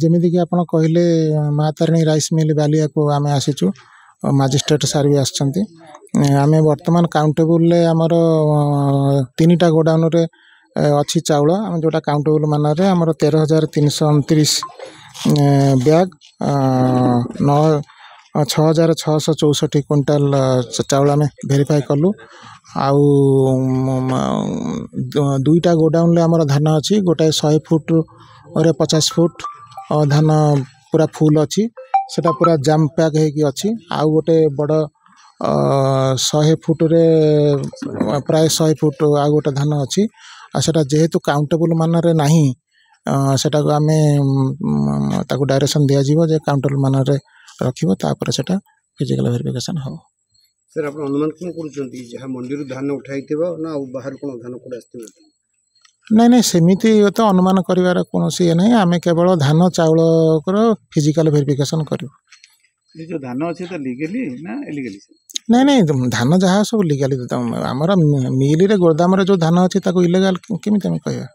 ଯେମିତିକି ଆପଣ କହିଲେ ମା ତାରିଣୀ ରାଇସ୍ ମିଲ୍ ବାଲିଆକୁ ଆମେ ଆସିଛୁ, ମାଜିଷ୍ଟ୍ରେଟ୍ ସାର୍ ବି ଆସିଛନ୍ତି। ଆମେ ବର୍ତ୍ତମାନ କାଉଣ୍ଟେବୁଲରେ ଆମର 3ଟା ଗୋଡାଉନରେ ଅଛି ଚାଉଳ, ଆମେ ଯେଉଁଟା କାଉଣ୍ଟେବୁଲ ମାନରେ ଆମର 13,329 ବ୍ୟାଗ୍ 6,664 କ୍ୱିଣ୍ଟାଲ ଚାଉଳ ଆମେ ଭେରିଫାଏ କଲୁ। ଆଉ 2ଟା ଗୋଡାଉନରେ ଆମର ଧାନ ଅଛି, ଗୋଟାଏ 100 ଫୁଟରେ 50 ଫୁଟ ଧାନ ପୁରା ଫୁଲ୍ ଅଛି, ସେଟା ପୁରା ଜାମ୍ ପ୍ୟାକ୍ ହେଇକି ଅଛି। ଆଉ ଗୋଟେ ବଡ଼ 100 ଫୁଟରେ ପ୍ରାୟ 100 ଫୁଟ ଆଉ ଗୋଟେ ଧାନ ଅଛି। ଆଉ ସେଟା ଯେହେତୁ କାଉଣ୍ଟେବୁଲ ମାନରେ ନାହିଁ, ସେଟାକୁ ଆମେ ତାକୁ ଡାଇରେକ୍ସନ୍ ଦିଆଯିବ ଯେ କାଉଣ୍ଟେବୁଲ ମାନରେ ରଖିବ, ତାପରେ ସେଟା ଫିଜିକାଲ ଭେରିଫିକେସନ୍ ହେବ। ସାର୍ ଆପଣ ଅନୁମାନ କ'ଣ କରୁଛନ୍ତି, ଯାହା ମଣ୍ଡିରୁ ଧାନ ଉଠାଇଥିବ ନା ଆଉ ବାହାରୁ କ'ଣ ଧାନ କୋଉଠି ଆସିଥିବ? ନାଇଁ ସେମିତି ତ ଅନୁମାନ କରିବାର କୌଣସି ଇଏ ନାହିଁ। ଆମେ କେବଳ ଧାନ ଚାଉଳର ଫିଜିକାଲ ଭେରିଫିକେସନ୍ କରିବୁ। ଏ ଯେଉଁ ଧାନ ଅଛି ତ ଲିଗାଲି ନା ଇଲିଗାଲି? ନାଇଁ ଧାନ ଯାହା ସବୁ ଲିଗାଲି। ଆମର ମିଲରେ ଗୋଦାମରେ ଯେଉଁ ଧାନ ଅଛି ତାକୁ ଇଲିଗାଲ କେମିତି ଆମେ କହିବା?